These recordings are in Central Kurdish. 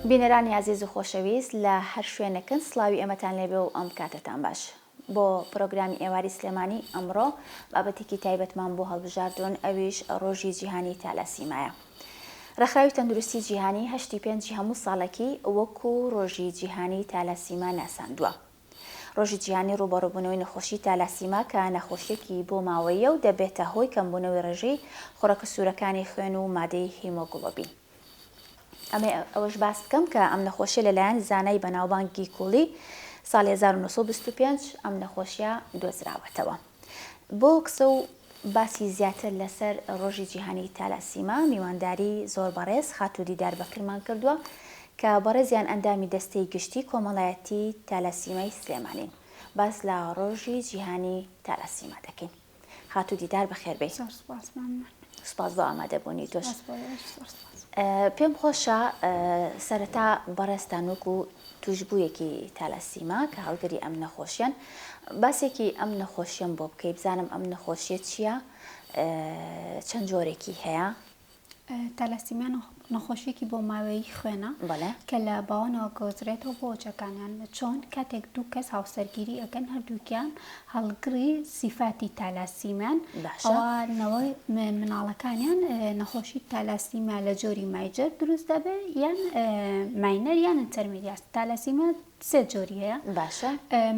بینەرانی عزیز و خۆشەویست لە هەر شوێنەکەن سڵاوی ئێمەتان لێبێ و ئەم کاتتان باش. بۆ پرۆگرامی ئێواری سلێمانی ئەمڕۆ بابەتێکی تایبەتمان بۆ هەڵبژاردوون، ئەویش ڕۆژی جیهانی تالاسیمایە. ڕێکخراوی تەندروستی جیهانی 8 هەموو ساڵێکی وەکو ڕۆژی جیهانی تالاسیما ناساندووە. ڕۆژی جیهانی ڕوبەڕووبوونەوەی نەخۆشی تالاسیما کە نەخۆشیێکی بۆ ماوەیە و دەبێتە هۆی کەمبوونەوەی ڕێژەی خوڕەکە سوورەکانی خوێن و مادەی هیمۆگلۆبین. ئەمە ئەوەش باس بکەم کە ئەم نەخۆشیە لەلایەن زانای بەناوبانگی کوڵی ساڵی 1925 ئەم نەخۆشیە دۆزراوەتەوە. بۆ قسە و باسی زیاتر لەسەر ڕۆژی جیهانی تالاسیما میوانداری زۆر بەڕێز خات و دیدار بەکرمان کردووە کە بەڕێزیان ئەندامی دەستەی گشتی کۆمەڵایەتی تالاسیمای سلێمانین. باس لە ڕۆژی جیهانی تالاسیما دەکەین. خات و دیدار بەخێر بێت. سپاس بۆ ئامادەبوونی تۆش. پێم خۆشە سەرەتا بەڕێستان وەکو توشبوویەکی تالاسیما کە هەڵگری ئەم نەخۆشیان باسێکی ئەم نەخۆشیان بۆ بکەی، بزانم ئەم نەخۆشیە چییە، چەند جۆرێکی هەیە. تالاسیمیا نەخۆشیێکی بۆ ماوەی خوێنە کە لە باوانەوە گۆزرێتەوە بۆ جەکانیان، چۆن کاتێک دوو کەس هاوسەرگیری ئەەکەن هەردووکیان هەڵگری سیفاتی تالاسیمیان ئەوانەوەی مناڵەکانیان نەخۆشی تالاسیمیا لە جۆری مایجەر دروست دەبێ یان ماینەر یان ئینتەرمیدیات. تالاسیمیا سێ جۆری هەیە. باشە.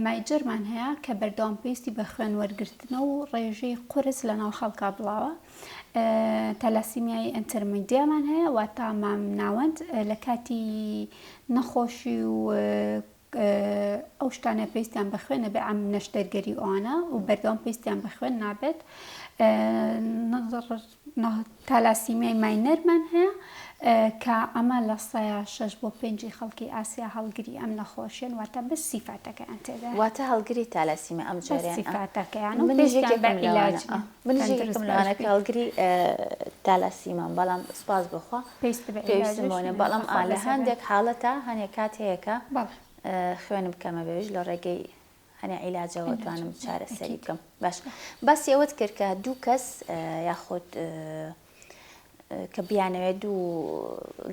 مایجەرمان هەیە کە بەردەوام پێویستی بە خوێن وەرگرتنە و ڕێژەی قورس لە ناو خەڵکا بڵاوە. تالاسیمیای ئینتەرمیدیامان هەیە، واتە مامناوەند لە کاتی نەخۆشی و ئەو شتانە پێویستیان بە خوێنە بێ ئەم نەشتەرگەری ئەوانە و بەردەوام پێویستیان بە خوێن نابێت. تالاسیمیای ماینەرمان هەیە کە ئەمە لە 6 بۆ 5 خەڵکی ئاسیا هەڵگری ئەم نەخۆشیان، واتە بە سیفاتەکەیان تێدا. واتە هەڵگری تالاسیمیا ئەم جۆریان سیفاتەکەیان و منیژێکملانەکە هەڵگری تالاسیمان، بەڵام سپاس بخوا پێویستمەوەنە، بەڵام لە هەندێک حاڵەتە هەنێک کات هەیەکە خوێنم بکەمە بێژ لە ڕێگەی هەنێ عیلاجەوە توانم چارەسەری بکەم. باش باسی ئەوەت کرد کە دوو کەس یاخود کە بیانەوێت دوو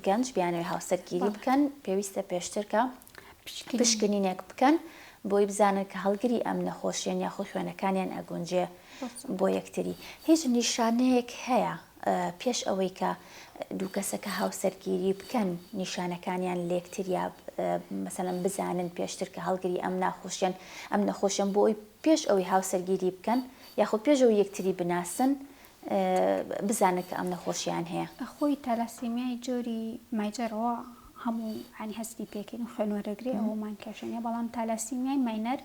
گەنج بیانەوێت هاوسەرگیری بکەن پێویستە پێشتر کە پشکنینێک بکەن بۆی بزانن کە هەڵگری ئەم نەخۆشیان یاخود خوێنەکانیان ئەگونجێ بۆ یەکتری. هیچ نیشانەیەک هەیە پێش ئەوەی کە دوو کەسەکە هاوسەرگیری بکەن نیشانەکانیان لە یەکتریا مەسەڵەن بزانن پێشتر کە هەڵگری ئەم نەخۆشیان بۆی پێش ئەوەی هاوسەرگیری بکەن یاخود پێش ئەوەی یەکتری بناسن بزانن کە ئەم نەخۆشیان هەیە. خۆی تالاسیمیای جۆری مایجەرەوە هەموو عنی هەستی پێکەین و خوێنوەرەگری ئەومان کێشێنە، بەڵام تالاسیمیای ماینەر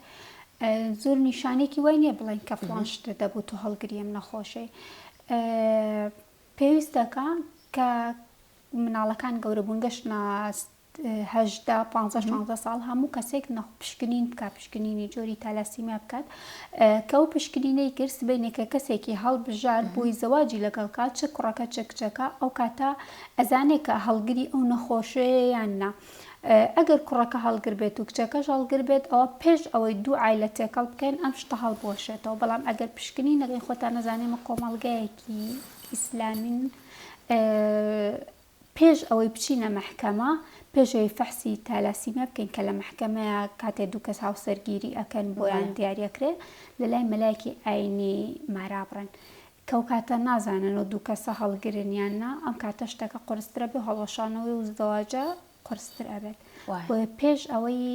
زۆر نیشانێکی وای نییە بڵێن کە فڵان شتە دەبوو تۆ هەڵگری ئەم نەخۆشەی. پێویست دەکە کە مناڵەکان گەورە بوون گەشتە 15 ساڵ هەموو کەسێک پشکنین بکات، پشکنینی جۆری تالاسیمیا بکات کە ئەو پشکنینەی کرد بینێکە کەسێکی هەڵبژار بۆی زەواجی لەگەڵ کات چ کوڕەکە چ کچەکە ئەو کاتە ئەزانێت کە هەڵگری ئەو نەخۆشەیە یان نا. ئەگەر کوڕەکە هەڵگر بێت و کچەکەش هەڵگر بێت ئەوە پێش ئەوەی دوو عایلە تێکەڵ بکەین ئەم شتە هەڵبۆشێتەوە. بەڵام ئەگەر پشکنی نەگەین خۆتان نەزانێمە کۆمەڵگەیەکی ئیسلامین پێش ئەوەی بچینە مەحکەمە پێشەوەی فەحسی تالاسیمیا بکەین کە لە مەحکەمەیە کاتێ دوو کەس هاوسەرگیری ئەکەن بۆیان دیاریەکرێ لە لای مەلایەکی ئاینی مارابڕن کە ئەو کاتە نازانن و دوو کەسە هەڵگرن یان نا، ئەم کاتە شتەکە قورسترە بێ هەڵەشانەوەی و زەواجە قورستر ئەبێت. پێش ئەوەی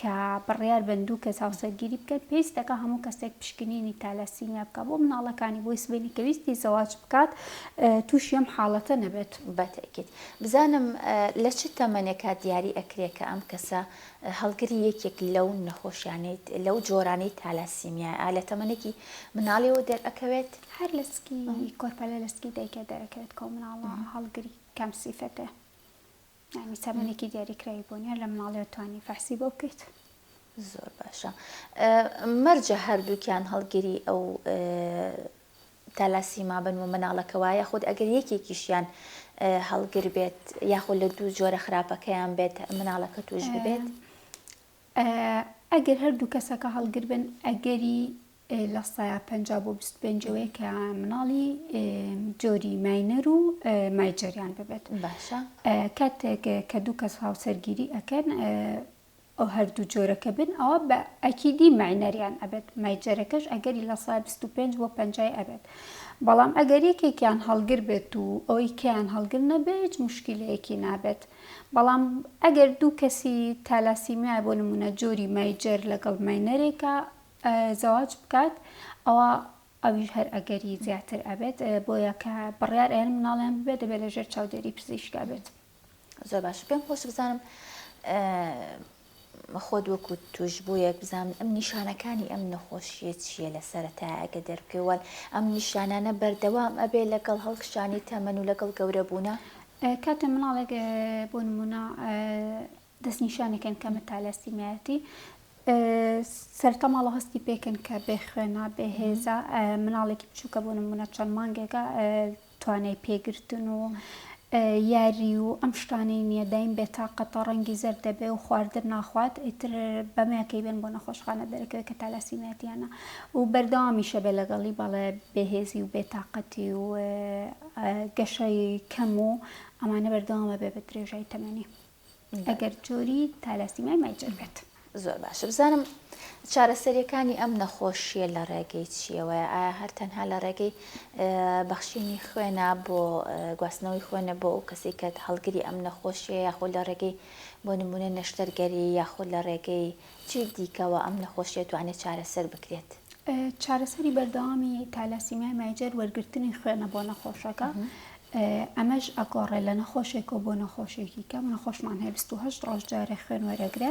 کە بڕیار بن دوو کەس هاوسەرگیری بکەن پێویستەکە هەموو کەسێک پشکنینی تالاسیمیا بکات بۆ مناڵەکانی بۆی سبەینی کە ویستی زەواج بکات تووشی ئەم حاڵەتە نەبێت. بەتەکیت بزانم لە چ تەمەنێکە دیاری ئەکرێت کە ئەم کەسە هەڵگری یەکێک لەو نەخۆشیانەی لەو جۆرانەی تالاسیمیا لە تەمەنێکی مناڵیەوە دەرئەکەوێت؟ هەر لەسکی کۆرپەلە لەسکی دایکە دەرەکەوێت کە مناڵە هەڵگری کام سیفەتە یعنی تەمەنێکی دیاریکراوی بۆ نیە لە مناڵێ توانی فەحسی بۆ بکەیت. زۆر باشە. مەرجە هەردووکیان هەڵگری ئەو تالاسیما بن و مناڵەکەوە یاخود ئەگەر یەکێکیشیان هەڵگر بێت یاخود لە دوو جۆرە خراپەکەیان بێت مناڵەکە توش ببێت؟ ئەگەر هەردوو کەسەکە هەڵگر بن ئەگەری لە سایە 50 بۆ 25 کە مناڵی جۆری ماینەر و مایجەریان ببێت. باشە کاتێک کە دوو کەس هاوسەرگیری ئەکەن ئەو هەردوو جۆرەکە بن ئەوە بە ئەکیدی ماینەریان ئەبێت، مایجەرەکەش ئەگەری لە سایە 25 بۆ 50 ئەبێت. بەڵام ئەگەر یەکێکیان هەڵگر بێت و ئەوەی کەیان هەڵگر نەبێت مشکلەیەکی نابێت. بەڵام ئەگەر دوو کەسی تالاسیمیا بۆ نمونە جۆری مایجەر لەگەڵ ماینەرێکە زەواج بکات ئەوە ئەویش هەر ئەگەری زیاتر ئەبێت، بۆیە کە بڕیار ئێن مناڵیان ببێت دەبێت لەژێر چاودێری پزیشکا بێت. زۆر باش. پێم خۆش بزانم خۆت وەکو توش بوویەک بزانم ئەم نیشانەکانی ئەم نەخۆشیە چییە لە سەرەتا ئەگە دەربکەوە ئەم نیشانانە بەردەوام ئەبێ لەگەڵ هەڵکشانی تەمەن و لەگەڵ گەورە بوونە؟ کاتە مناڵێک بۆ نمونە دەستنیشانێکن کەمە تالاسیمیەتی سەرتا ماڵە هەستی پێکەن کە بێخوێنە بێهێزە مناڵێکی بچووکە بۆ نمونە چەند مانگێکە توانای پێگرتن و یاری و ئەم شتانەی نییە دایم بێتاقەتە ڕەنگی زەر دەبێ و خواردن ناخوات ئیتر بەمەکەی بێن بۆ نەخۆشخانە دەرەکەوێت کە تالاسیمیەتیانە و بەردەوامیشە بێ لەگەڵی بەڵێ بێهێزی و بێتاقەتی و گەشەی کەم و ئەمانە بەردەوامە بێ بە درێژای تەمەنی ئەگەر جۆری تالاسیمیای مایجەر بێت. زۆر باشە. بزانم چارەسەریەکانی ئەم نەخۆشیە لە ڕێگەی چیەوەیە؟ ئایا هەر تەنها لە ڕێگەی بەخشینی خوێنە بۆ گواستنەوەی خوێنە بۆ ئەو کەسی کە هەڵگری ئەم نەخۆشیە، یاخۆ لە ڕێگەی بۆ نمونە نەشتەرگەری، یاخۆ لە ڕێگەی چی دیکەوە ئەم نەخۆشیە توانێت چارەسەر بکرێت؟ چارەسەری بەردەوامی تالاسیمیای مایجەر وەرگرتنی خوێنە بۆ نەخۆشەکە. ئەمەش ئەگۆڕێ لە نەخۆشێکەوە بۆ نەخۆشێکی کەم. نەخۆشمان هەیە 28 ڕۆژ جارێ خوێن وەرەگرێ،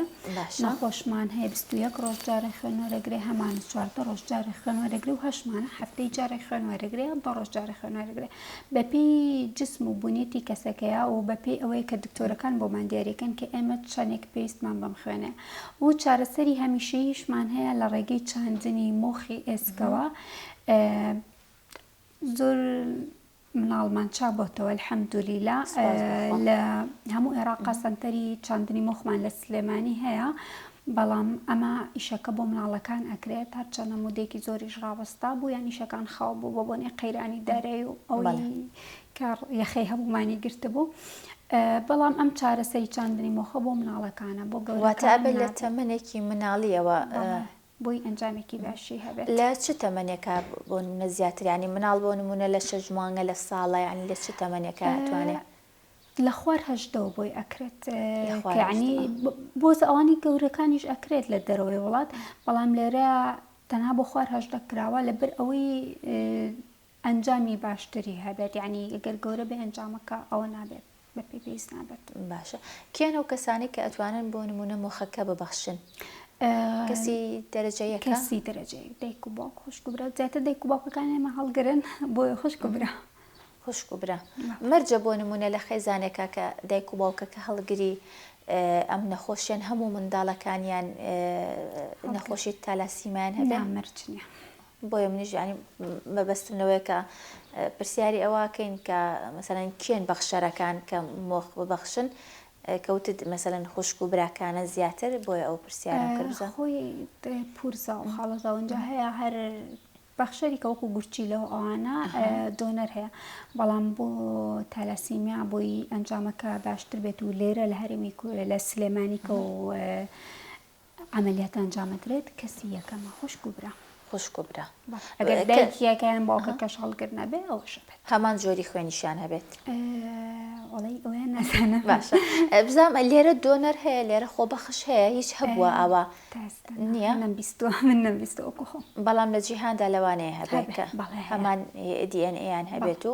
نەخۆشمان هەیە 21 ڕۆژ جارێ خوێن وەرەگرێ، هەمان 14 ڕۆژ جارێ خوێن وەرەگرێ و هەشمانە هەفتەی جارێ خوێن وەرەگرێ، 10 ڕۆژ جارێ خوێن وەرەگرێ بەپێی جسم و بوونێتی کەسەکەیە و بەپێی ئەوەی کە دکتۆرەکان بۆمان دیاریەکەن کە ئێمە چەندێک پێویستمان بەم خوێنێ. و چارەسەری هەمیشەییشمان هەیە لە ڕێگەی چاندنی مۆخی ئێسکەوە. زۆر مناڵمان چابۆتەوە الحەمدولیلا لە هەموو عێراقا سەنتەری چاندنی مۆخمان لە سلێمانی هەیە، بەڵام ئەمە ئیشەکە بۆ مناڵەکان ئەکرێت هەرچەندە مودێکی زۆریش ڕاوەستا بوو یان ئیشەکان خاو بوو بۆ بۆنێ قەیرانی دارایی و ئەوەی کار یەخەی هەمومانی گرتە بوو. بەڵام ئەم چارەسەری چاندنی مۆخە بۆ مناڵەکانە بۆ گەورەکان بێت لە تەمەنێکی مناڵیەوە بۆی ئەنجامێکی باشی هەبێت. لە چ تەمەنێکە بۆ نمونە زیاترانی مناڵ بۆ نمونە لە 6 مانگە لە ساڵە یانی لە چ تەمەنێکە ئەتوانێت؟ لە خوار هەژدەوە بۆی ئەکرێت، یعنی بۆ ئەوانی گەورەکانیش ئەکرێت لە دەرەوەی وڵات، بەڵام لێرە تەنها بۆ خوار هەژدە کراوە لەبەر ئەوەی ئەنجامی باشتری هەبێت، یعنی ئەگەر گەورە بێ ئەنجامەکە ئەوە نابێت بە پێویست نابێت. باشە. کێن ئەو کەسانی کە ئەتوانن بۆ نمونە مۆخەکە ببەخشن؟ کەسی دەرەجەیەکە؟ کەسی دەرەجەیەک دایک و باوک خوشک و برا، زیاتر دایک و باوکەکان ئێمە هەڵگرن بۆیە خوشک و برا. خوشک و برا. مەرجە بۆ نمونە لە خێزانێکە کە دایک و باوکەکە هەڵگری ئەم نەخۆشیان هەموو منداڵەکانیان نەخۆشی تالاسیمیان هەبێت؟ مەرج نییە. بۆیە منیش ینی مەبەستمەوەیە کە پرسیاری ئەوەکەین کە مەسەلەن کێن بەخشەرەکان کە مۆخ ببەخشن کەوتت مەسەلەن خوشک و براکانە زیاتر بۆیە ئەو پرسیارم کردبزە؟ خۆی پورزە و خاڵەزاونجا هەیە هەر بەخشەری کە وەکو گورچی لەو ئەوانە دۆنەر هەیە، بەڵام بۆ تالاسیمیا بۆی ئەنجامەکە باشتر بێت و لێرە لە هەرێمی لە سلێمانیکە و عملیات ئەنجامەدرێت کەسی یەکەمە خوشک و برا. خوشک و برا. ئەگەر دایکیەکەیان باوکەکەش هەڵگر نەبێ ئەوەشە بێت. هەمان جۆری خوێنیشان هەبێت؟ وەڵی ئەویان نازانم. باشە. بزانم لێرە دۆنەر هەیە، لێرە خۆبەخش هەیە، هیچ هەبووە ئەوە نییە؟ من نەمبیستوە وەکو خۆم. بەڵام لە جیهاندا لەوانەیە هەبێت کە هەمان DNA هەبێت و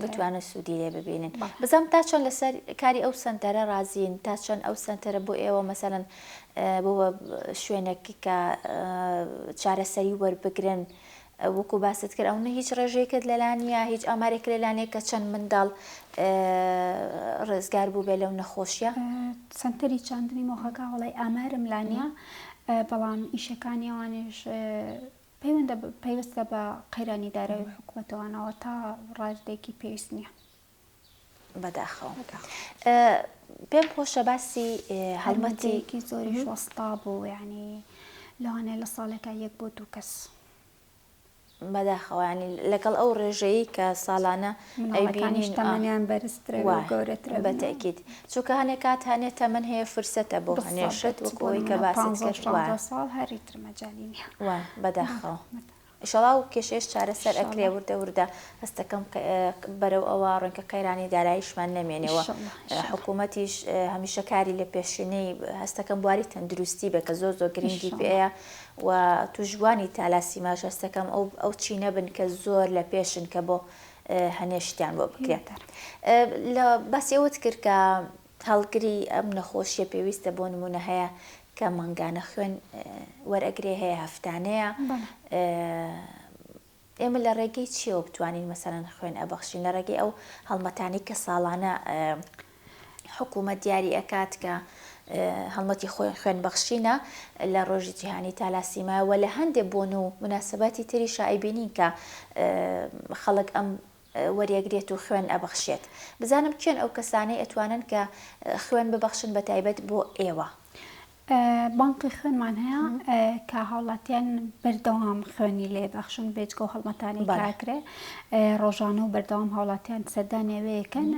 بتوانن سوودی لێ ببینن. بزانم تا چۆن لەسەر کاری ئەو سەنتەرە رازیین، تا چۆن ئەو سەنتەرە بۆ ئێوە مەسەلەن بۆ شوێنێکی کە چارەسەری وەربگرن وەکو باست کرد ئەوە هیچ ڕێژەیەکت لەلانە هیچ ئامارێک لەلانەیە کە چەند منداڵ ڕێزگار بوو بێ لەو نەخۆشیە؟ سەنتەری چاندنی مۆخەکە وڵی ئامارم لانە، بەڵام ئیشەکانی ئەوانش پەیوەستە بە قەیرانی دارایی حکوومەتەوەنەوە تا ڕاستێکی پێویست نییە. بەداخەوە پێم خۆشە باسی هەڵمەتێکی زۆری وەستا بوو، یعنی لەوانەیە لە ساڵێکە 1 بۆ 2 کەس بەداخەوە ینی لەگەڵ ئەو ڕێژەیە کە ساڵانە ئەیبینیش تەمەنیان بەرزترە و گەورەترە بەتەکیید چونکە هەنێک کات هەنێ تەمەن هەیە فرسەتە بۆ هەنێشت وەکەوەی کە باست کرد ساڵ هەریتر مەجاالینی بەداخەوە ئیشەڵاو کێشێش چارەسەر ئەکرێ وردە هەستەکەم بەرەو ئەوە ڕوونکە قەیرانی داراییشمان نەمێنێەوە حکوومەتیش هەمیشە کاری لە پێشینەی هەستەکەم بواری تەندروستی بە کە زۆر گرنگی پێەیە و توژوانی تالاسیماش هەستەکەم ئەو چینە بن کە زۆر لە پێشن کە بۆ هەنێشتیان بۆ بکرێت لە باسیەوەت کرد کە هەڵگری ئەم نەخۆشیە پێویستە بۆ نمونە هەیە کە مەنگانە خوێن وەرئەگرێ هەیە هەفتانەیە ئێمە لە ڕێگەی چیەوە بتوانین مەسەرەن خوێن ئەبەخشین لە ڕێگەی ئەو هەڵمەتانی کە ساڵانە حکوومەت دیاری ئەکات کە هەڵمەتی خوێن بەخشینە لە ڕۆژی جیهانی تالاسیمایەوە لە هەندێک بۆن و مناسبەتی تری شایبینین کە خەڵک ئەم وەریەگرێت و خوێن ئەبەخشێت بزانم کێن ئەو کەسانەی ئەتوانن کە خوێن ببەخشن بە تایبەت بۆ ئێوە بانقی خوێنمان هەیە کە هاوڵاتیان بەردەوام خوێنی لێ بەخشن بێجگە و هەڵمەتانی کاکرێ ڕۆژانە و بەردەوام هاوڵاتیان سەردانێوەیەکەن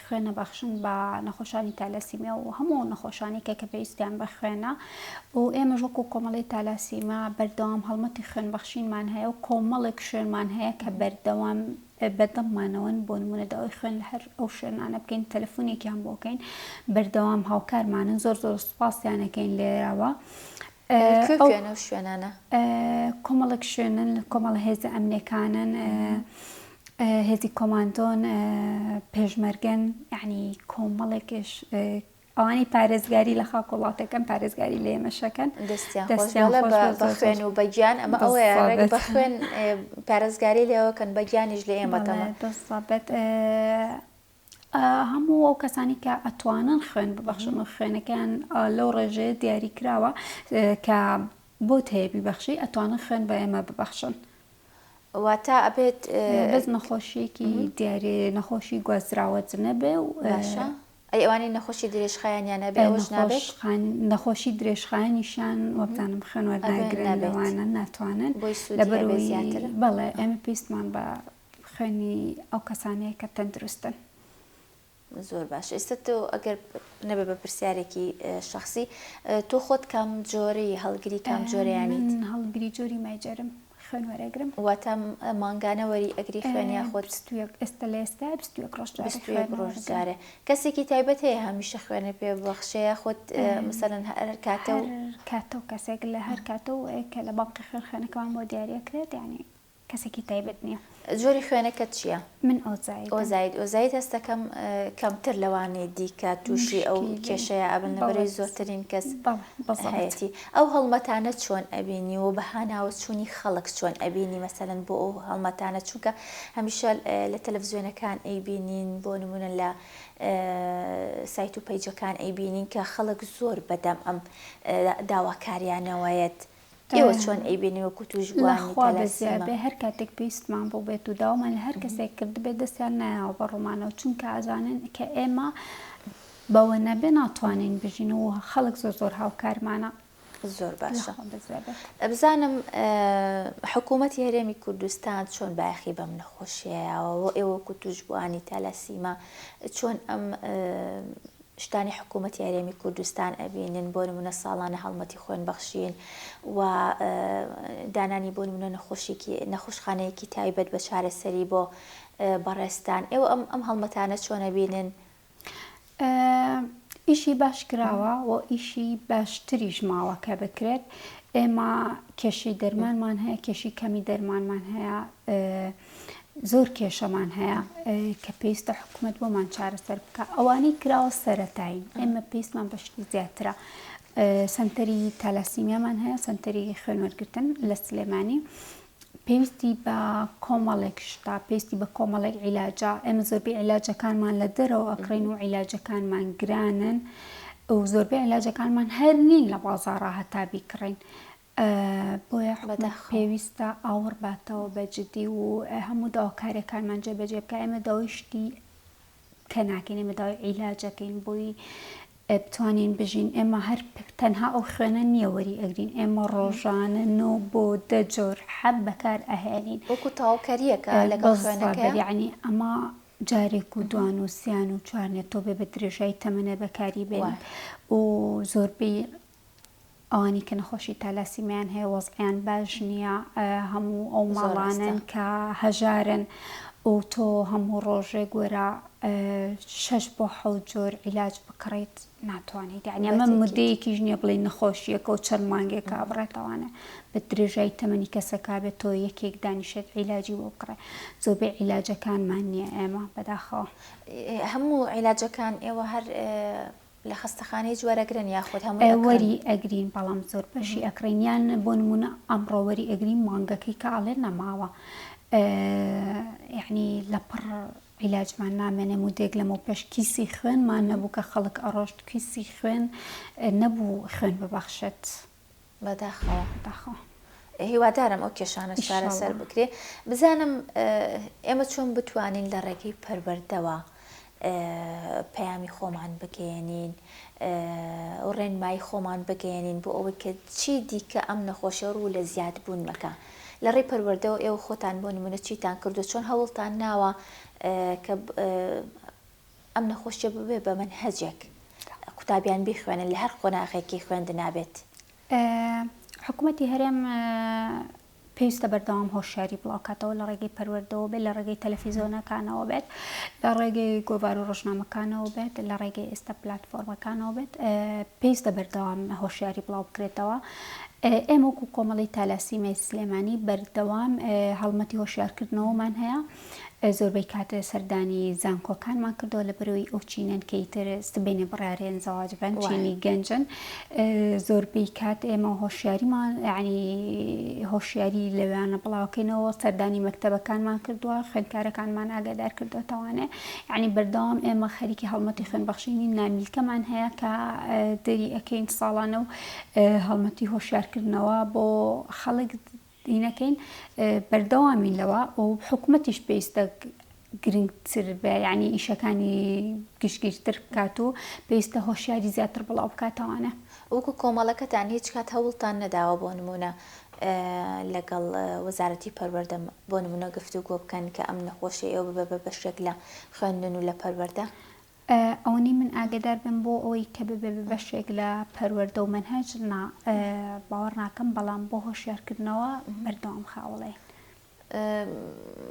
خوێنە بەخشن بە نەخۆشانی تالاسیمیا و هەموو نەخۆشانی کە پێویستیان بە خوێنە و ئێمە وەکو کۆمەڵی تالاسیما بەردەوام هەڵمەتی خوێن بەخشینمان هەیە و کۆمەڵێک شوێنمان هەیە کە بەردەوام بەدەممانەوەن بۆ نمونە داوای خوێن لە هەر ئەو شوێنانە بکەین تەلەفۆنێکیان بۆکەین بەردەوام هاوکارمانن زۆر سوپاسیانەکەین لێرەوە شوێنانە کۆمەڵێک شوێنن کۆمەڵ هێزە ئەمنێکانن هێزی کۆماندۆن پێشمەرگەن یعنی کۆمەڵێکش ئەوانی پارێزگاری لە خاک وڵاتەکەم پارێزگاری لە ئێمەشەکەن دەستیان بە خوێن و بەگیان ئەمە ئەوەیە بە خوێن پارێزگاری لێەوەکەن بەگیانیش لە ئێمەتەمە دەستابێت هەموو ئەو کەسانی کە ئەتوانن خوێن ببەخشن و خوێنەکەیان لەو ڕێژەیە دیاری کراوە کە بۆ هەیە ببەخشی ئەتوانن خوێن بە ئێمە ببەخشن واتە ئەبێت بەس نەخۆشیەکی دیاری نەخۆشی گوازراوە نەبێ و باشە ئەوانی نەخۆشی درێژخایانیان نەبێ ئەوش نابێت نەخۆشی درێژخایانیشان وەبزانم خوێنوەرناگرن لەوانە ناتوانن لەبەرەوەی بەڵێ ئێمە پێویستمان بە خوێنی ئەو کەسانەیە کە تەندروستن زۆر باش ئێستا تۆ ئەگەر نەبێ بە پرسیارێکی شخصی تۆ خۆت کام جۆری هەڵگری کام جۆرەیانیت هەڵگری جۆری مایجەرم خوێن وەرەگرم واتە مانگانە وەری ئەگری خوێنیا خۆت ئێستا لە ئێستا 21 ڕۆژجارێ کەسێکی تایبەت هەیە هەمیشە خوێنە پێ بەخشەیە خۆت مثلەن هەر کاتە و کەسێک لە هەر کاتە و کە لە باقی خوێنەکەمان بۆ دیارەکرێت یعنی کەسێکی تایبەت نییە جۆری خوێنەکەت چییە؟ من ئۆزایت هەستەکەم کەمتر لەوانێ دیکە تووشی ئەو کێشەیە ئەبن لەبەرەوەی زۆرترین کەس هەیەی ئەو هەڵمەتانە چۆن ئەبینی و بەهاناوە چوونی خەڵک چۆن ئەبینی مەسەلەن بۆ ئەو هەڵمەتانە چونکە هەمیشە لە تەلەڤیزیۆنەکان ئەیبینین بۆ نمونە لە سایت و پەیجەکان ئەیبینین کە خەڵک زۆر بەدەم ئەم داواکاریانەوەیەت ئێوە چۆن ئەیبینی وەکو توژبووانی بێ هەر کاتێک پێویستمان بۆ بێت و داوامان لە هەر کەسێک کرد بێت دەستیان نایەوە بە ڕۆمانەوە چونکە ئازانن کە ئێمە بەوە نەبێ ناتوانین بژین و خەڵک زۆر هاوکارمانە زۆر باشە بزانم حکوومەتی هەرێمی کوردستان چۆن باەخی بەم نەخۆشیەوە ئێوە وەکو توژبووانی تالاسیما چۆن ئەم شتانی حکوومەتی هەرێمی کوردستان ئەبینن بۆ نمونە ساڵانە هەڵمەتی خوێن بەخشین و دانانی بۆ نمونە نەخۆشخانەیەکی تایبەت بە چارەسەری بۆ بەڕێستان ئێوە ئەم هەڵمەتانە چۆن ئەبینن؟ ئیشی باش کراوە و ئیشی باشتریش ماوە کە بکرێت ئێمە کێشی دەرمانمان هەیە کێشی کەمی دەرمانمان هەیە زۆر کێشەمان هەیە کە پێویستە حکوومەت بۆمان چارەسەر بکە ئەوانەی کراوە سەرەتاین ئێمە پێویستمان بەشتی زیاترە سەنتەری تالاسیمیامان هەیە سەنتەری خوێنوەرگرتن لە سلێمانی پێویستی بە کۆمەڵێک شتا پێویستی بە کۆمەڵێک عیلاجە ئێمە زۆربەی عیلاجەکانمان لە دەرەوە ئەکڕین و عیلاجەکانمان گرانن و زۆربەی عیلاجەکانمان هەر نین لە بازاڕە هەتا بیکڕین بۆیە پێویستە ئاوڕ باتەوە بەجددی و هەموو داواکاریەکانمان جێبەجێ بکە ئێمە داوای شتی کە ناکەین ئێمە داوای عیلاجەکەین بۆی بتوانین بژین ئێمە هەر تەنها ئەو خوێنە نییە وەری ئەگرین ئێمە ڕۆژانە بۆ دەجۆر حەب بەکار ئەهێنین وەکو تاواکاریەکە لەگەڵ خوێنەکە یعنی ئەمە جارێک و دوان و سیان و چوارنێت تۆ بێ بە درێژایی تەمەنە بەکاری بێن و زۆربەی ئەوانی کە نەخۆشی تالاسیمیان هەیە وەزعیان باش نییە هەموو ئەو ماڵانن کە هەژارن و تۆ هەموو ڕۆژێک گوێرە 6 بۆ 7 جۆر عیلاج بکڕیت ناتوانیت یعنی ئەمە مدەیەکیش نییە بڵێ نەخۆشیەکە و چەند مانگێکە ئەبڕێتەوانە بە درێژایی تەمەنی کەسەکە بێت تۆ یەکێک دانیشێت عیلاجی بۆ بکڕێ زۆربەی عیلاجەکانمان نییە ئێمە بەداخەوە هەموو عیلاجەکان ئێوە هەر لە خەستەخانەی جوەرەگرن یاخود هەموو وەری ئەگرین بەڵام زۆر بەشی ئەکرێنیان بۆ نمونە ئەمڕۆ وەری ئەگرین مانگەکەی کە ئاڵێ نەماوە یعنی لەپڕ عیلاجمان نامێنێ مودێک لەمە پێش کیسی خوێنمان نەبوو کە خەڵک ئەڕۆشت کیسی خوێن نەبوو خوێن ببەخشێت بەداخەوە هیوادارم ئەو کێشانە چارەسەر بکرێ بزانم ئێمە چۆن بتوانین لە ڕێگەی پەروەردەوە پەیامی خۆمان بگەێنین ڕێنمایی خۆمان بگەێنین بۆ ئەوەی کە چی دیکە ئەم نەخۆشە ڕوو لە زیادبوون مەکە لە ڕێی پەروەردەوە ئێوە خۆتان بۆ نمونە چیتان کردو چۆن هەوڵتان ناوە کە ئەم نەخۆشیە ببێ بە منهەجێک قوتابیان بیخوێنن لە هەر قۆناغێکی خوێندنابێت حکوومەتی هەرێم پێویستە بەردەوام هۆشیاری بڵاوکاتەوە لە ڕێگەی پەروەردەوە بێت لە ڕێگەی تەلەڤیزۆنەکانەوە بێت لە ڕێگەی گۆڤار و ڕۆژنامەکانەوە بێت لە ڕێگەی ئێستا پلاتفۆرمەکانەوە بێت پێویستە بەردەوام هۆشیاری بڵاو بکرێتەوە ئێمە وەکو کۆمەڵی تالاسیمای سلێمانی بەردەوام هەڵمەتی هۆشیارکردنەوەمان هەیە زۆربەی کاتە سەردانی زانکۆکانمان کردەوە لە بەرەوەی ئەو چینەن کەیتر سبینێ بڕارێن زەواجبن چینی گەنجن زۆربەی کات ئێمە هۆشیاریمان یعنی هۆشیاری لەوانە بڵاوکەینەوە سەردانی مەکتەبەکانمان کردووە خوێندکارەکانمان ئاگادار کردوێتەوانێ یعنی بەردەوام ئێمە خەریکی هەڵمەتی خوێنبەخشینی نامیلکەمان هەیە کە دەری ئەەکەین ساڵانە و هەڵمەتی هۆشیارکردنەوە بۆ خەڵک دینەکەین بەردەوامین لەوە و حکوومەتیش پێویستە گرنگتر بە یعنی ئیشەکانی گشتگیرتر بکات و پێویستە هۆشیاری زیاتر بڵاو بکاتەوانە وەکو کۆمەڵەکەتان هیچ کات هەوڵتان نەداوە بۆ نمونە لەگەڵ وەزارەتی پەروەردە بۆ نمونە گفتوگۆ بکەن کە ئەم نەخۆشی ئێوە ببە بەشێک لە خوێندن و لە پەروەردە ئەوەی من ئاگدار بم بۆ ئەوەی کە ببێ بەشێک لە پەروەردە و منهەج باوەڕ ناکەم بەڵام بۆ هۆشیارکردنەوە بەردەوام خاوڵێ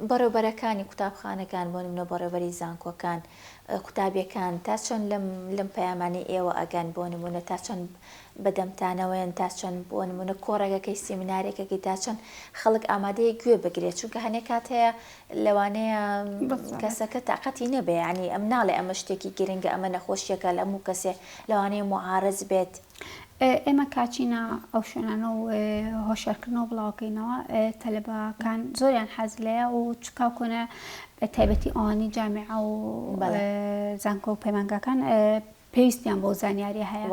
بەڕێوبەرەکانی قوتابخانەکان بۆ نمونە بەڕێوەبەری زانکۆکان قوتابیەکان تا چەند لەم پەیامانی ئێوە ئەگەن بۆ نمونە تا چەند بەدەمتانەوەیان تا چەند بۆ نمونە کۆڕێگەکەی سیمینارێکەکەی تا چەند خەڵک ئامادەیە گوێ بگرێت چونکە هەنێک کات هەیە لەوانەیە کەسەکە تااقەتی نەبێ ینی ئەم ناڵێ ئەمە شتێکی گرنگە ئەمە نەخۆشیەکە لە هەموو کەسێ لەوانەیە معارض بێت ئێمە کاچینە ئەو شوێنانە و هۆشیارکردنەوە بڵاوکەینەوە تەلەبەکان زۆریان حەز لەیە و چکاوکۆنە تایبەتی ئەوانی جامعە و زانکۆ و پەیمانگاکان پێویستیان بۆ زانیاری هەیە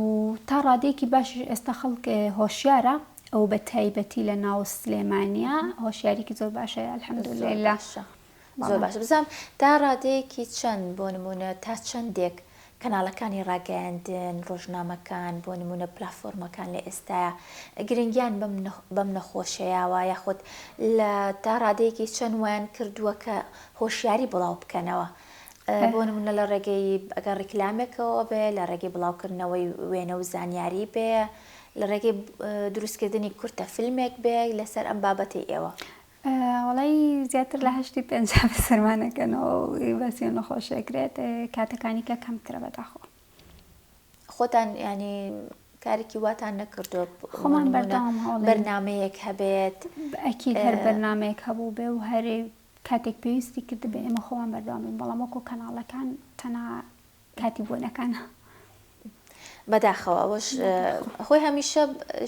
و تا ڕادەیەکی باش ئێستا خەڵک هۆشیارە ئەو بە تایبەتی لە ناو سلێمانیە هۆشیارێکی زۆر باشە ئەلحەمدولێلا زۆر باشە بزانم تا ڕادەیەکی چەند بۆ نمونە تا چەندێک کەناڵەکانی ڕاگەیاندن ڕۆژنامەکان بۆ نمونە پلاتفۆرمەکان لە ئێستاە گرنگیان بەم نەخۆشەیەوە یاخود لە تا ڕادەیەکی چەند ویان کردووە کە هۆشیاری بڵاو بکەنەوە بۆ نمونە لە ڕێگەی ئەگەر ڕیکلامێکەوە بێ لە ڕێگەی بڵاوکردنەوەی وێنە و زانیاری بێ لە ڕێگەی دروستکردنی کورتە فیلمێک بێ لەسەر ئەم بابەتی ئێوە وڵی زیاتر لە 85 سەرمانەکەنەوە باسی نەخۆشەکرێت کاتەکانی کە کەمترە بەداخۆ خۆتان ینی کارێکی واتان نەکردو خۆمان بەردەوام بەرنامەیەک هەبێت ئەکید هەر بەرنامەیەک هەبوو بێ و هەرێ کاتێک پێویستی کرد بێ ئێمە خۆمان بەردەوامین بەڵام وەکو کەناڵەکان تەنها کاتی بۆنەکانە بەداخەوە ئەوەش خۆی هەمیشە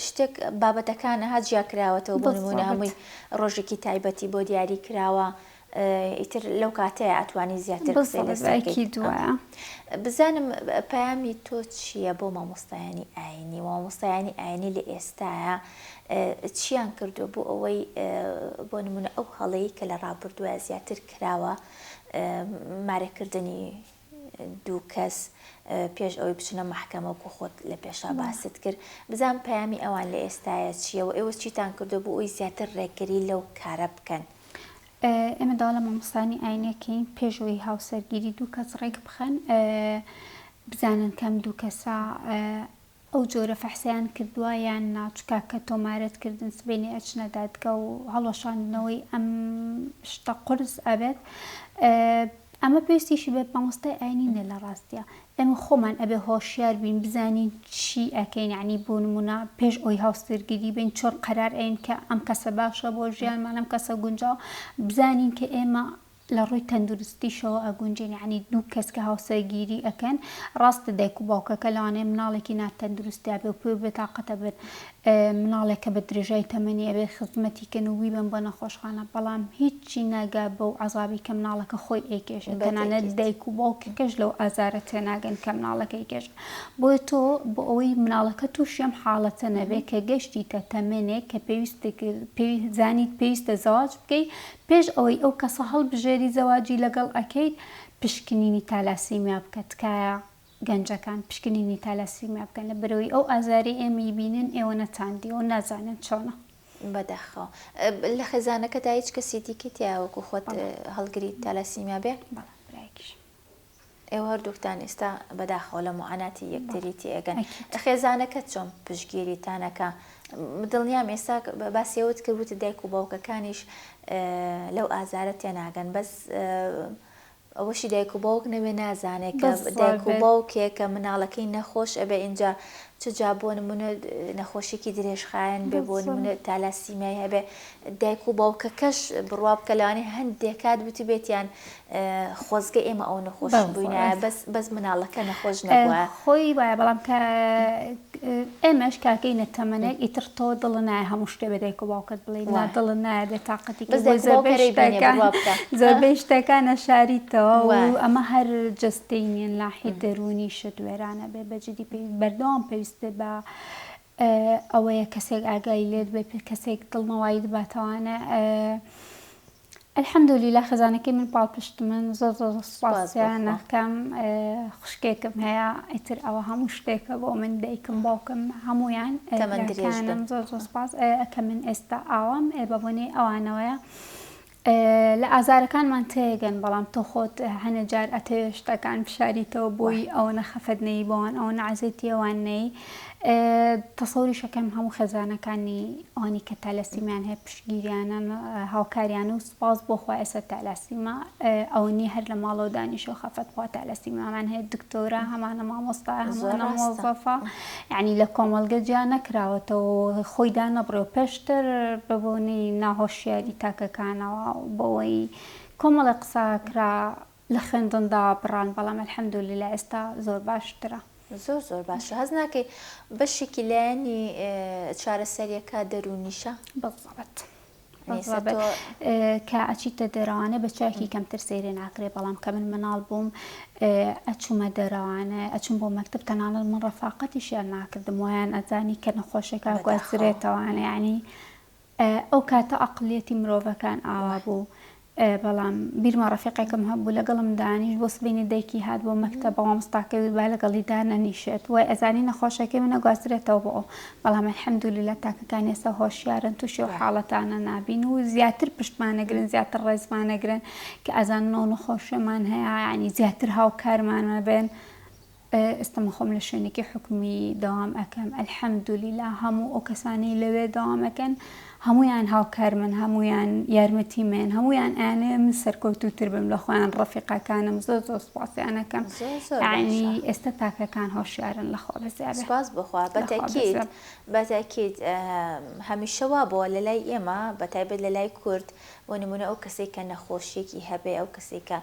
شتێک بابەتەکانە هاجیا کراوەتەوە بۆ نمونە هەمووی ڕۆژێکی تایبەتی بۆ دیاری کراوە ئیتر لەو کاتەیە ئەتوانی زیاتر قسەی دوایە بزانم پەیامی تۆ چییە بۆ مامۆستایانی ئاینی مامۆستایانی ئاینی لە ئێستاە چیان کردو بۆ ئەوەی بۆ نمونە ئەو هەڵەیە کە لە ڕابردووە زیاتر کراوە مارەکردنی دوو کەس پێش ئەوەی بچنە محکەمە و خۆت لە پێشا باست کرد بزان پەیامی ئەوان لە ئێستاە چیەوە ئێوە چیتان کردو بۆ ئەوی زیاتر ڕێکگەری لەو کارە بکەن ئێمە داوا لە مامۆستانی ئاینەکەین پێشەوەی هاوسەرگیری دوو کەس ڕێک بخەن بزانن کەم دوو کەسە ئەو جۆرە فەحسیان کردووە یان ناچکا کە تۆمارەتکردن سبێنی ئەچنە دادگا و هەڵەشاندنەوەی ئەم شتە قورس ئەبێت ئەمە پێویستیشی بێت مامۆستای ئاینینە لە ڕاستیە ئێمە خۆمان ئەبێ هۆشیار بین بزانین چی ئەکەین یعنی بۆ نمونە پێش ئەوی هاوسەرگیری بین چۆن قەرار ئەین کە ئەم کەسە باشە بۆ ژیانمان ئەم کەسە گونجاو بزانین کە ئێمە لە ڕووی تەندروستیشەوە ئەگونجین یعنی دوو کەس کە هاوسەرگیری ئەکەن ڕاستە دایک و باوکەکە لەوانەیە مناڵێکی ناتەندروستیا بێ و پێ بێتاقەتە بێت مناڵێکە بە درێژای تەمەنی ئەبێ خزمەتیکەن و وی بن بە نەخۆشخانە بەڵام هیچی ناگا بەو عەزابی کە مناڵەکە خۆی ئەیکێشێت تەنانەت دایک و باوکەکەش لەو ئازارە تێناگەن کە مناڵەکە ئەیکێشێت بۆیە تۆ بۆ ئەوەی مناڵەکە تووشی ئەم حاڵەتە نەبێت کە گەشتیتە تەمەنێک کە زانیت پێویستە زەواج بکەیت پێش ئەوەی ئەو کەسە هەڵبژێری زەواجی لەگەڵ ئەەکەیت پشکنینی تالاسیمیا بکە تکایە گەنجەکان پشکنینی تالاسیمیا بکەن لە بەرەوەی ئەو ئازاری ئێمەی بینن ئێوە نەتاندی و نازانن چۆنە بەداخەوە لە خێزانەکەدا هیچ کەسی دیکەتیا وەکو خۆت هەڵگری تالاسیمیا بێ ئێوە هەردووکتان ئێستا بەداخەوە لە معاناتی یەکتری تێگەن خێزانەکە چۆن پشتگیریتانەکە دڵنیام ئێستا باسیەوەت کردوتە دایک و باوکەکانیش لەو ئازارە تێناگەن بەس ئەوەشی دایک و باوک نەوێ نازانێت کە دایک و باوکێک کە مناڵەکەی نەخۆش ئەبێ اینجا چجا بۆ نمونە نەخۆشیێکی درێژخایەن بێ بۆ نمونە تالاسیمیای هەبێ دایک و باوکەکەش بڕوا بکە لەوانەیە هەندێک کات وتی بێتیان خۆزگە ئێمە ئەو نەخۆش بووینە بەس مناڵەکە نەخۆش نەبووە خۆی وایە بەڵام کە ئێمەش کاکەینە تەمەنێک ئیتر تۆ دڵ نایە هەموو شتێ بە دایک و باوکت بڵێ دڵ نایە بێت تااقەتی زۆربەی شتەکانە شاریتەوە و ئەمە هەر جستەینێن لاحی دەرونی شت وێرانە بێ بەجددی بەردەوام پێویستە بە ئەوەیە کەسێک ئاگای لێت بێ کەسێک دڵنەوەی باتەوانە الحەمدولیلا خێزانەکەی من پاڵپشت من زۆر سوپاسیانەکەم خوشکێکم هەیە ئیتر ئەوە هەموو شتێکە بۆ من دایکم باوکم هەمویان تەمەندرێژن زۆر سوپاس کە من ئێستا ئاوام بەبوونی ئەوانەوەیە لە ئازارەکانمان تێگەن بەڵام تۆ خۆت هەنە جار ئەتەوێ شتەکان بشاریتەوە بۆی ئەوە نەخەفەتنەی بۆوان ئەوە نەعزێتی ئەوانەی تەسەوری شەکەم هەموو خێزانەکانی ئەوانی کە تالاسیمیان هەیە پشتگیریانن هاوکاریان و سپاس بۆ خوا ئێستا تالاسیما ئەوەنی هەر لە ماڵەوە دانیشەوە خەفەت بۆ تالاسیمامان هەیە دکتۆرە هەمانە مامۆستا هەمانە مۆزەفە یعنی لە کۆمەڵگە جیا نەکراوەتەوە خۆی دانەبڕێ و پێشتر ببوونی ناهۆشیاری تاکەکانەوە بەوەی کۆمەڵی قساکرا لە خوێندندا بڕان بەڵام الحەمدولیلا ئێستا زۆر باشترە زۆر باشە هەز ناکەی بەشێکی لایەنی چارەسەریەکە دەرونیشە بەڵێت کە ئەچیتە دەرەوانە بە چاکی کەمتر سەیرێ ناکرێ بەڵام کە من مناڵ بووم ئەچوومە دەرەوانە ئەچوم بۆ مەکتب تەنانەت من ڕەفاقەتیشیان ناکردم وایان ئەزانی کە نەخۆشەکە گوازرێتەوانە یعنی ئەو کاتە عەقڵیەتی مرۆڤەکان ئاوا بوو بەڵام بیرمە ڕەفیقێکم هەبوو لەگەڵم دانیش بۆ سبینی دایکی هات بۆ مەکتەبەوە مامۆستاکەوی با لەگەڵی دانەنیشێت وای ئەزانی نەخۆشەکەی منە گوازرێتەوە بۆ ئەو بەڵام الحەمدولیلا تاکەکان ئێستا هۆشیارن تووشی و حاڵەتانە نابین و زیاتر پشتمانەگرن زیاتر ڕێزمانەگرن کە ئەزانەوە نەخۆشیمان هەیە ینی زیاتر هاوکارمانە بێن ئێستا خۆم لە شوێنێکی حکومی داوام ئەەکەم الحەمدولیلا هەموو ئەو کەسانی لەوێ داوام ئەەکەن هەمویان هاوکار من هەمویان یارمەتی من هەمویان ئەانێ من سەرکەوتوتر بم لە خۆیان ڕەفیقەکانم زۆر سوپاسیانەکەم ینی ئێستا تاکەکان هۆشیارن لەخۆ بەزیابێ سپاس بخوا بەتاکید هەمیشەوا بۆ لە لای ئێمە بەتایبەت لە لای کورد بۆ نمونە ئەو کەسێک کە نەخۆشیێکی هەبێ ئەو کەسێکە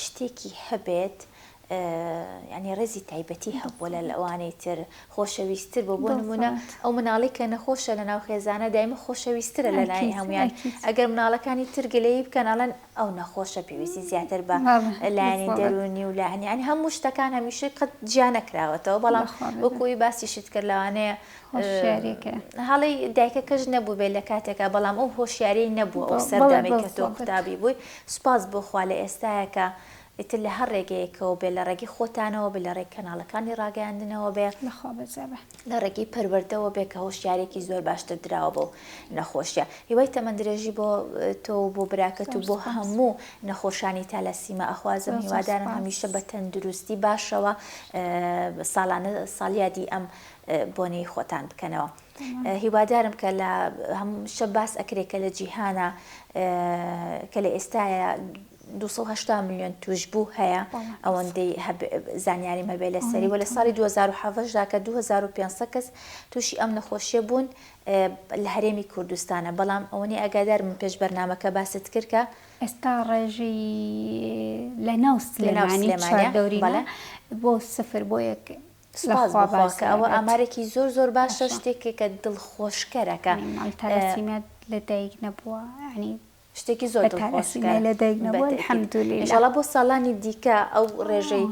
شتێکی هەبێت ینی ڕێزی تایبەتی هەبووە لە ئەوانەی تر خۆشەویستتر بۆ نمونە ئەو مناڵی کە نەخۆشە لە ناو خێزانە دایمە خۆشەویستترە لە لای هەمویان ئەگەر مناڵەکانی ترگلەی بکەناڵەن ئەو نەخۆشە پێویستی زیاتر بە لایەنی دەرونی و لاهنیانی هەموو شتەکان هەمیشە قەت جیا نەکراوەتەوە بەڵام وەکوی باسی شت کرد لەوانەیە هەڵی دایکەکەش نەبوو بێت لە کاتێکە بەڵام ئەو هۆشیاری نەبووە ئەو سەردەمەی کە تۆ قوتابی بووی سوپاس بۆخوا لە ئێستایەکە ئیتر لە هەر ڕێگەیەکەوە بێ لە ڕێگەی خۆتانەوە بێ لە ڕێی کەناڵەکانی ڕاگەیاندنەوە بێ لەخوا بەزەبە لە ڕێگەی پەروەردەوە بێ کە هۆشیارێکی زۆر باشتر درراوە بۆ نەخۆشیە هیوای تەمەندرێژی بۆ تۆ بۆ براکەت و بۆ هەموو نەخۆشانی تالەسیمە ئەخوازم هیوادارم هەمیشە بە تەندروستی باشەوە ساڵیادی ئەم بۆنەی خۆتان بکەنەوە. هیوادارم کە لە هەمشە باس ئەکرێت کە لە جیهانە کە لە ئێستاە 280 میلیۆن توش بوو هەیە ئەوەندەی زانیاری هەبێ لە سەری وە لە ساڵی 2017دا کە 2500 کەس تووشی ئەم نەخۆشیە بوون لە هەرێمی کوردستانە بەڵام ئەوەی ئاگادار من پێش بەرنامەکە باست کرد کە ئێستا ڕێژی لە ناو سلێمانی چواردەورینە بۆ سفر بۆ یەک سپاس بخواکە ئەوە ئامارێکی زۆر زۆر باشە شتێکی کە دڵخۆشکەرەکە تالەسیمێت لە دایک نەبووە ینی شتێکی زۆر دڵخۆشکە بۆ ساڵانی دیکە ئەو ڕێژەی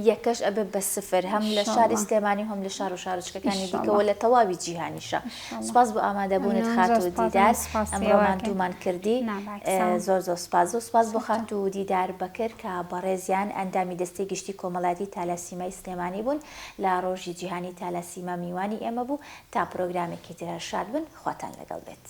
یەکەش ئەبێ بە سفر هەم لە شاری سلێمانی هەم لە شار و شارچکەکانی دیکەوە لە تەواوی جیهانیشە. سپاس بۆ ئامادەبوونت خات و دیدار ئەمڕۆمان دوومان کردی زۆر زۆر سپاس و سپاس بۆ خات و دیدار بەکرد کە بەڕێزیان ئەندامی دەستەی گشتی کۆمەڵاتی تالەسیمەی سلێمانی بوون لە ڕۆژی جیهانی تالەسیمە میوانی ئێمە بوو تا پرۆگرامێکی ترە شاد بن خواتان لەگەڵ بێت.